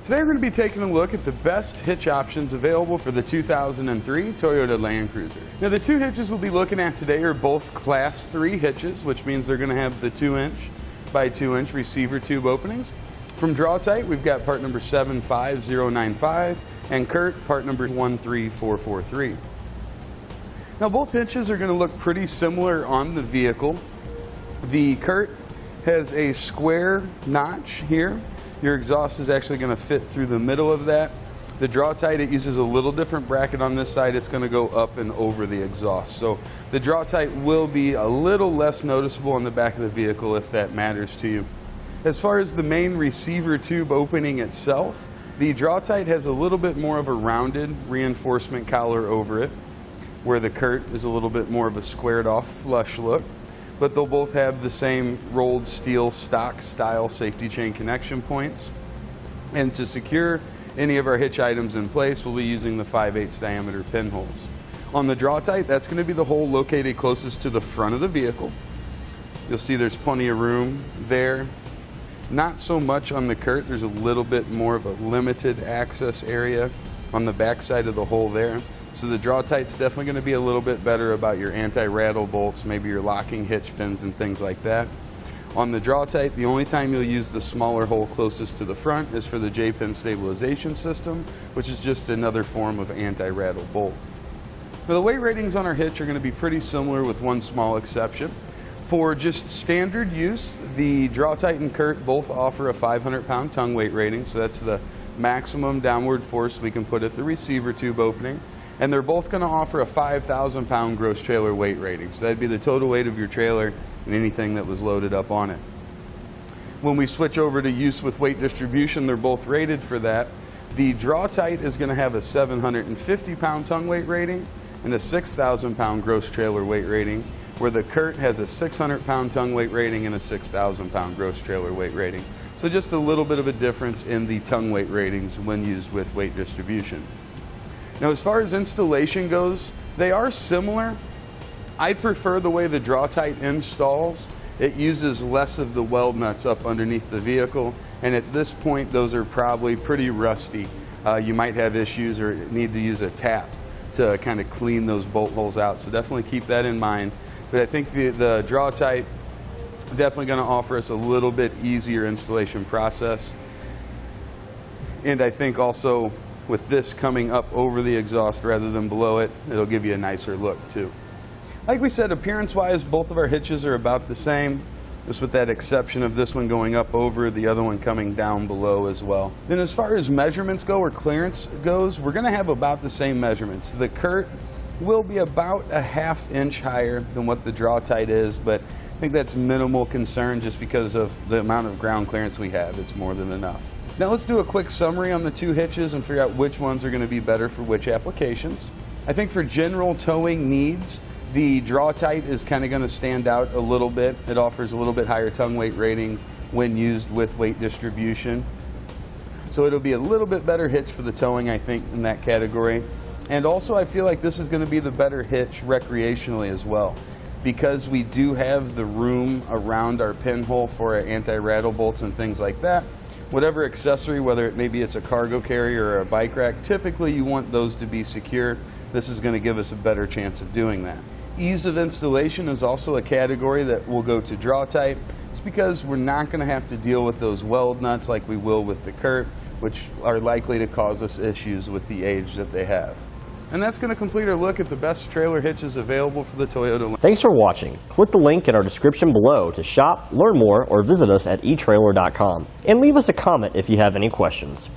Today we're going to be taking a look at the best hitch options available for the 2003 Toyota Land Cruiser. Now the two hitches we'll be looking at today are both Class 3 hitches, which means they're going to have the 2-inch by 2-inch receiver tube openings. From Draw-Tite, we've got part number 75095 and Curt part number 13443. Now both hitches are going to look pretty similar on the vehicle. The Curt has a square notch here. Your exhaust is actually going to fit through the middle of that. The Draw-Tite, it uses a little different bracket on this side. It's going to go up and over the exhaust. So the Draw-Tite will be a little less noticeable on the back of the vehicle if that matters to you. As far as the main receiver tube opening itself, the Draw-Tite has a little bit more of a rounded reinforcement collar over it, where the Curt is a little bit more of a squared off flush look. But they'll both have the same rolled steel stock style safety chain connection points. And to secure any of our hitch items in place, we'll be using the 5/8 diameter pinholes. On the Draw-Tite, that's going to be the hole located closest to the front of the vehicle. You'll see there's plenty of room there. Not so much on the Curt. There's a little bit more of a limited access area on the back side of the hole there. So the Draw-Tite's definitely going to be a little bit better about your anti-rattle bolts, maybe your locking hitch pins and things like that. On the Draw-Tite, the only time you'll use the smaller hole closest to the front is for the J-pin stabilization system, which is just another form of anti-rattle bolt. Now the weight ratings on our hitch are going to be pretty similar with one small exception. For just standard use, the Draw-Tite and Curt both offer a 500-pound tongue weight rating, so that's the maximum downward force we can put at the receiver tube opening. And they're both going to offer a 5,000-pound gross trailer weight rating. So that'd be the total weight of your trailer and anything that was loaded up on it. When we switch over to use with weight distribution, they're both rated for that. The Draw-Tite is going to have a 750-pound tongue weight rating and a 6,000-pound gross trailer weight rating, where the Curt has a 600-pound tongue weight rating and a 6,000-pound gross trailer weight rating. So just a little bit of a difference in the tongue weight ratings when used with weight distribution. Now as far as installation goes, they are similar. I prefer the way the Draw-Tite installs. It uses less of the weld nuts up underneath the vehicle, and at this point those are probably pretty rusty. You might have issues or need to use a tap to kind of clean those bolt holes out, so definitely keep that in mind. But I think the Draw-Tite definitely going to offer us a little bit easier installation process. And I think also with this coming up over the exhaust rather than below it, it'll give you a nicer look too. Like we said, appearance-wise, both of our hitches are about the same, just with that exception of this one going up over, the other one coming down below as well. Then as far as measurements go, or clearance goes, we're going to have about the same measurements. The Curt will be about a ½ inch higher than what the Draw-Tite is, but I think that's minimal concern just because of the amount of ground clearance we have. It's more than enough. Now let's do a quick summary on the two hitches and figure out which ones are going to be better for which applications. I think for general towing needs, the Draw-Tite is kind of going to stand out a little bit. It offers a little bit higher tongue weight rating when used with weight distribution. So it'll be a little bit better hitch for the towing, I think, in that category. And also I feel like this is going to be the better hitch recreationally as well, because we do have the room around our pinhole for our anti-rattle bolts and things like that. Whatever accessory, whether it maybe it's a cargo carrier or a bike rack, typically you want those to be secure. This is going to give us a better chance of doing that. Ease of installation is also a category that will go to Draw-Tite. It's because we're not going to have to deal with those weld nuts like we will with the Curt, which are likely to cause us issues with the age that they have. And that's going to complete our look at the best trailer hitches available for the Toyota. Thanks for watching. Click the link in our description below to shop, learn more, or visit us at etrailer.com. And leave us a comment if you have any questions.